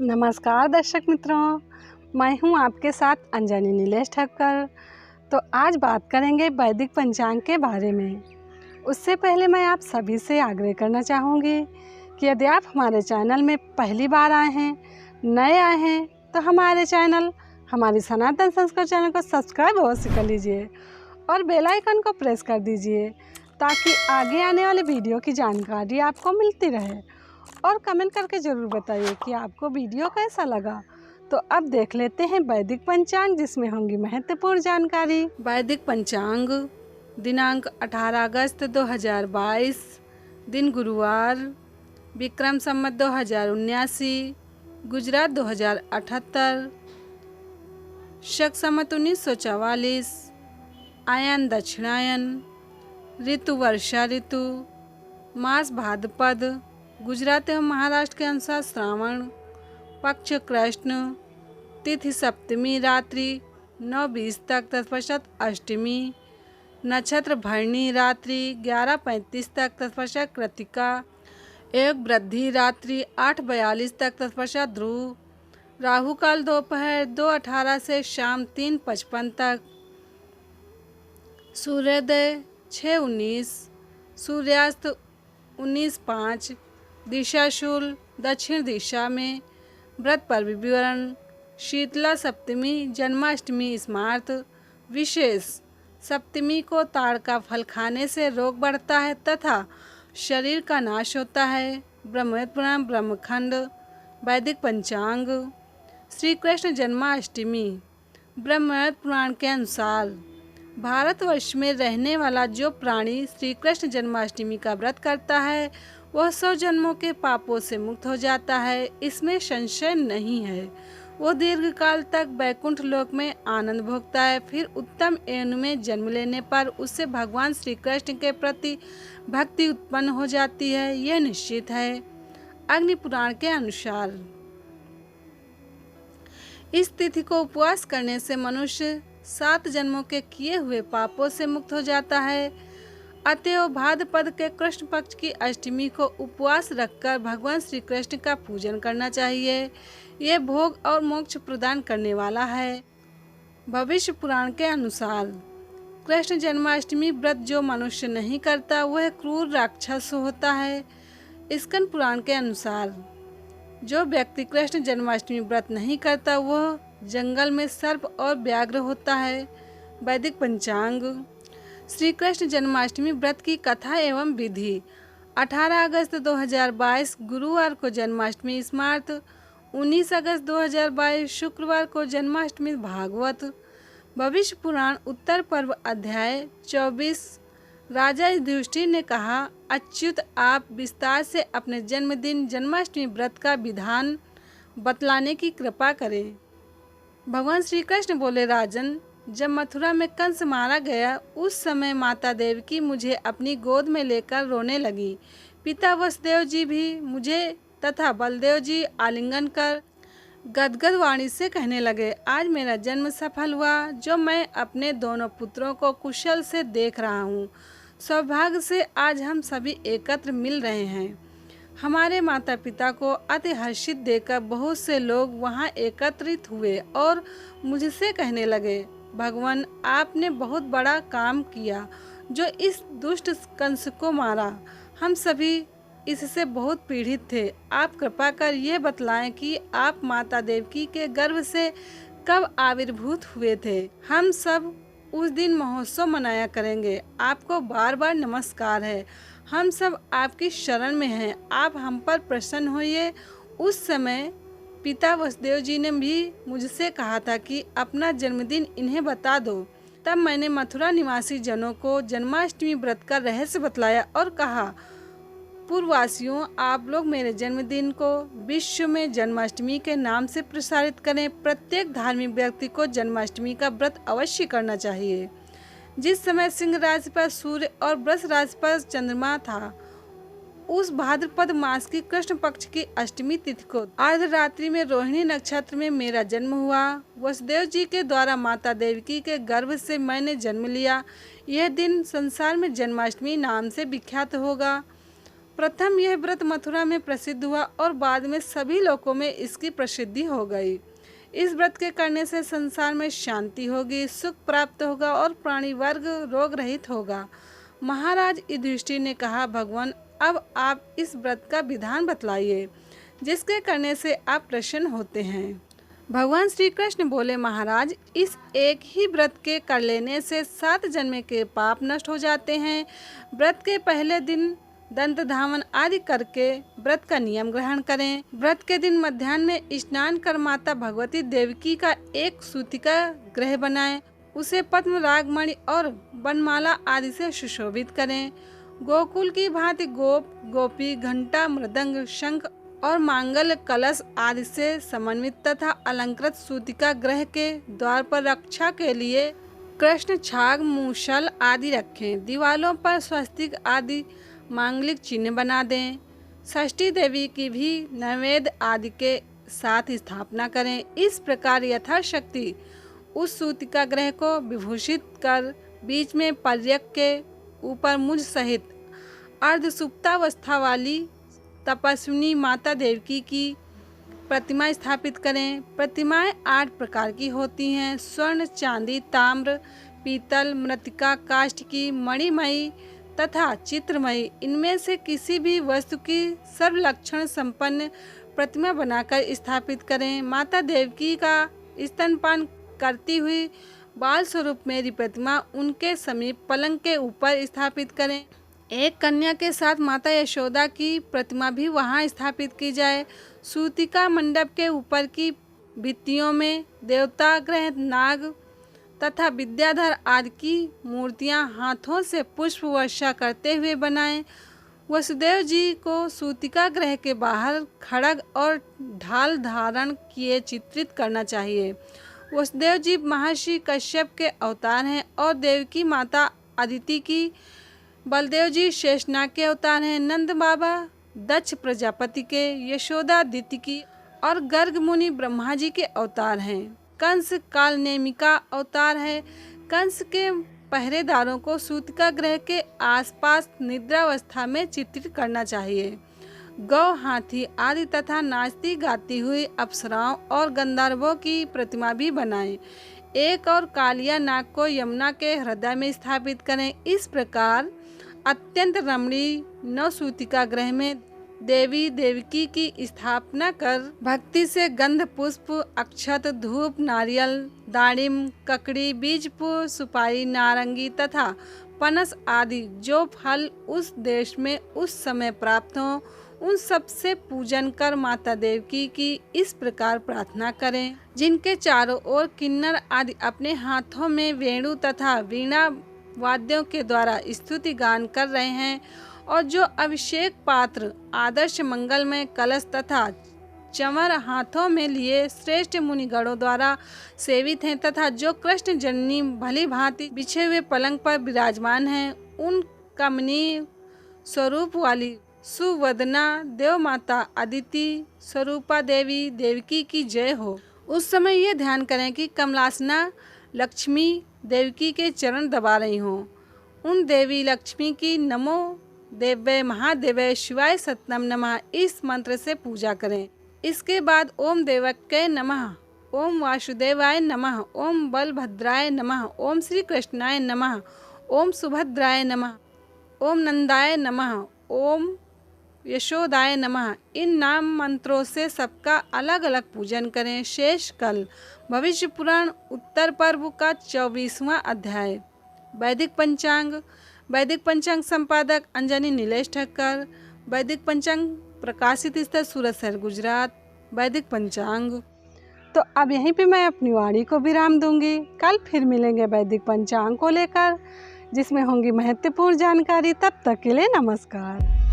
नमस्कार दर्शक मित्रों, मैं हूं आपके साथ अंजनी नीलेश ठक्कर। तो आज बात करेंगे वैदिक पंचांग के बारे में। उससे पहले मैं आप सभी से आग्रह करना चाहूँगी कि यदि आप हमारे चैनल में पहली बार आए हैं, नए आए हैं, तो हमारे चैनल हमारी सनातन संस्कृत चैनल को सब्सक्राइब अवश्य कर लीजिए और बेल आइकन को प्रेस कर दीजिए ताकि आगे आने वाले वीडियो की जानकारी आपको मिलती रहे। और कमेंट करके ज़रूर बताइए कि आपको वीडियो कैसा लगा। तो अब देख लेते हैं वैदिक पंचांग, जिसमें होंगी महत्वपूर्ण जानकारी। वैदिक पंचांग दिनांक 18 अगस्त 2022, दिन गुरुवार, विक्रम संवत 2079, गुजरात 2078, शक संवत 1944, आयन दक्षिणायन, ऋतु वर्षा ऋतु, मास भाद्रपद, गुजरात एवं महाराष्ट्र के अनुसार श्रावण, पक्ष कृष्ण, तिथि सप्तमी रात्रि 9:20 तक, तत्पश्चात अष्टमी, नक्षत्र भरणी रात्रि 11:35 तक, तत्पश्चात कृतिका, एक वृद्धि रात्रि 8:42 तक, तत्पश्चात ध्रुव, राहु काल दोपहर 2:18 से शाम 3:55 तक, सूर्योदय 6:19, सूर्यास्त 19:05, दिशा शूल दक्षिण दिशा में, व्रत पर्व विवरण, शीतला सप्तमी जन्माष्टमी स्मार्त, विशेष सप्तमी को ताड़ का फल खाने से रोग बढ़ता है तथा शरीर का नाश होता है। ब्रह्मवेद पुराण ब्रह्मखंड। वैदिक पंचांग श्री कृष्ण जन्माष्टमी। ब्रह्मवेद पुराण के अनुसार भारतवर्ष में रहने वाला जो प्राणी श्री कृष्ण जन्माष्टमी का व्रत करता है वह 100 जन्मों के पापों से मुक्त हो जाता है, इसमें संशय नहीं है। वो दीर्घ काल तक वैकुंठ लोक में आनंद भोगता है। फिर उत्तम योनि में जन्म लेने पर उससे भगवान श्री कृष्ण के प्रति भक्ति उत्पन्न हो जाती है, यह निश्चित है। अग्नि पुराण के अनुसार इस तिथि को उपवास करने से मनुष्य 7 जन्मों के किए हुए पापों से मुक्त हो जाता है। अतएव भाद्रपद के कृष्ण पक्ष की अष्टमी को उपवास रखकर भगवान श्री कृष्ण का पूजन करना चाहिए। ये भोग और मोक्ष प्रदान करने वाला है। भविष्य पुराण के अनुसार कृष्ण जन्माष्टमी व्रत जो मनुष्य नहीं करता वह क्रूर राक्षस होता है। स्कंद पुराण के अनुसार जो व्यक्ति कृष्ण जन्माष्टमी व्रत नहीं करता वह जंगल में सर्प और व्याघ्र होता है। वैदिक पंचांग श्री कृष्ण जन्माष्टमी व्रत की कथा एवं विधि। 18 अगस्त 2022 गुरुवार को जन्माष्टमी स्मार्त, 19 अगस्त 2022 शुक्रवार को जन्माष्टमी भागवत। भविष्य पुराण उत्तर पर्व अध्याय 24। राजा युधिष्ठिर ने कहा, अच्युत आप विस्तार से अपने जन्मदिन जन्माष्टमी व्रत का विधान बतलाने की कृपा करें। भगवान श्री कृष्ण बोले, राजन, जब मथुरा में कंस मारा गया उस समय माता देवकी मुझे अपनी गोद में लेकर रोने लगी। पिता वसुदेव जी भी मुझे तथा बलदेव जी आलिंगन कर गदगद वाणी से कहने लगे, आज मेरा जन्म सफल हुआ जो मैं अपने दोनों पुत्रों को कुशल से देख रहा हूँ। सौभाग्य से आज हम सभी एकत्र मिल रहे हैं। हमारे माता पिता को अति हर्षित देखकर बहुत से लोग वहाँ एकत्रित हुए और मुझसे कहने लगे, भगवान, आपने बहुत बड़ा काम किया जो इस दुष्ट कंस को मारा। हम सभी इससे बहुत पीड़ित थे। आप कृपा कर ये बतलाएं कि आप माता देवकी के गर्भ से कब आविर्भूत हुए थे। हम सब उस दिन महोत्सव मनाया करेंगे। आपको बार बार नमस्कार है। हम सब आपकी शरण में हैं। आप हम पर प्रसन्न होइए। उस समय पिता वसुदेव जी ने भी मुझसे कहा था कि अपना जन्मदिन इन्हें बता दो। तब मैंने मथुरा निवासी जनों को जन्माष्टमी व्रत का रहस्य बतलाया और कहा, पूर्ववासियों, आप लोग मेरे जन्मदिन को विश्व में जन्माष्टमी के नाम से प्रसारित करें। प्रत्येक धार्मिक व्यक्ति को जन्माष्टमी का व्रत अवश्य करना चाहिए। जिस समय सिंह राशि पर सूर्य और वृष राशि पर चंद्रमा था, उस भाद्रपद मास की कृष्ण पक्ष की अष्टमी तिथि को अर्धरात्रि में रोहिणी नक्षत्र में मेरा जन्म हुआ। वसुदेव जी के द्वारा माता देवकी के गर्भ से मैंने जन्म लिया। यह दिन संसार में जन्माष्टमी नाम से विख्यात होगा। प्रथम यह व्रत मथुरा में प्रसिद्ध हुआ और बाद में सभी लोकों में इसकी प्रसिद्धि हो गई। इस व्रत के करने से संसार में शांति होगी, सुख प्राप्त होगा और प्राणी वर्ग रोग रहित होगा। महाराज युधिष्ठिर ने कहा, भगवान अब आप इस व्रत का विधान बतलाइए जिसके करने से आप प्रसन्न होते हैं। भगवान श्री कृष्ण बोले, महाराज इस एक ही व्रत के कर लेने से 7 जन्म के पाप नष्ट हो जाते हैं। व्रत के पहले दिन दंत धावन आदि करके व्रत का नियम ग्रहण करें। व्रत के दिन मध्याह्न में स्नान कर माता भगवती देवकी का एक सूतिका ग्रह बनाएं। उसे पद्म रागमणि और बनमाला आदि से सुशोभित करें। गोकुल की भांति गोप गोपी घंटा मृदंग शंख और मांगल कलश आदि से समन्वित तथा अलंकृत सूतिका ग्रह के द्वार पर रक्षा के लिए कृष्ण छाग मूसल आदि रखें। दीवालों पर स्वस्तिक आदि मांगलिक चिन्ह बना दें। षष्ठी देवी की भी नैवेद्य आदि के साथ स्थापना करें। इस प्रकार यथाशक्ति उस सूतिका ग्रह को विभूषित कर बीच में पर्यक के ऊपर मुझ सहित अर्ध सुप्तावस्था वाली तपस्विनी माता देवकी की प्रतिमा स्थापित करें। प्रतिमाएं 8 प्रकार की होती हैं, स्वर्ण, चांदी, ताम्र, पीतल, मृत्तिका, काष्ठ की, मणिमयी तथा चित्रमयी। इनमें से किसी भी वस्तु की सर्वलक्षण संपन्न प्रतिमा बनाकर स्थापित करें। माता देवकी का स्तनपान करती हुई बाल स्वरूप मेरी प्रतिमा उनके समीप पलंग के ऊपर स्थापित करें। एक कन्या के साथ माता यशोदा की प्रतिमा भी वहां स्थापित की जाए। सूतिका मंडप के ऊपर की भित्तियों में देवता ग्रह, नाग तथा विद्याधर आदि की मूर्तियां हाथों से पुष्प वर्षा करते हुए बनाएं। वसुदेव जी को सूतिका ग्रह के बाहर खड्ग और ढाल धारण किए चित्रित करना चाहिए। वसुदेव जी महर्षि कश्यप के अवतार हैं और देवकी माता अदिति की, बलदेव जी शेषनाग के अवतार हैं, नंद बाबा दक्ष प्रजापति के, यशोदा दिति की और गर्ग मुनि ब्रह्मा जी के अवतार हैं। कंस कालनेमिका अवतार है। कंस के पहरेदारों को सूतिका ग्रह के आसपास निद्रावस्था में चित्रित करना चाहिए। गौ, हाथी आदि तथा नाचती गाती हुई अप्सराओं और गंधर्वों की प्रतिमा भी बनाएं। एक और कालिया नाग को यमुना के हृदय में स्थापित करें। इस प्रकार अत्यंत रमणीय नवसूतिका ग्रह में देवी देवकी की स्थापना कर भक्ति से गंध पुष्प, अक्षत, धूप, नारियल, दाड़िम, ककड़ी, बीजपुर, सुपारी, नारंगी तथा पनस आदि जो फल उस देश में उस समय प्राप्त हों उन सब से पूजन कर माता देवकी की इस प्रकार प्रार्थना करें। जिनके चारों ओर किन्नर आदि अपने हाथों में वेणु तथा वीणा वाद्यों के द्वारा स्तुति गान कर रहे हैं और जो अभिषेक पात्र, आदर्श मंगलमय कलश तथा चमर हाथों में लिए श्रेष्ठ मुनिगणों द्वारा सेवित हैं तथा जो कृष्ण जननी भली भांति बिछे हुए पलंग पर विराजमान हैं, उन कमनीय स्वरूप वाली सुवदना देव माता अदिति स्वरूपा देवी देवकी की जय हो। उस समय ये ध्यान करें कि कमलासना लक्ष्मी देवकी के चरण दबा रही हों। उन देवी लक्ष्मी की नमो देव्य महादेव्य शिवाय सतनम नमः इस मंत्र से पूजा करें। इसके बाद ओम देवक्य नमः, ओम वासुदेवाय नमः, ओम बलभद्राय नमः, ओम श्री कृष्णाय नमः, ओम सुभद्राय नमः, ओम नंदाय नमः, ओम यशोदाय नमः इन नाम मंत्रों से सबका अलग अलग पूजन करें। शेष कल भविष्य पुराण उत्तर पर्व का 24वां अध्याय। वैदिक पंचांग संपादक अंजनी नीलेश ठक्कर। वैदिक पंचांग प्रकाशित स्थल सूरत शहर गुजरात। वैदिक पंचांग। तो अब यहीं पे मैं अपनी वाणी को विराम दूंगी। कल फिर मिलेंगे वैदिक पंचांग को लेकर जिसमें होंगी महत्वपूर्ण जानकारी। तब तक के लिए नमस्कार।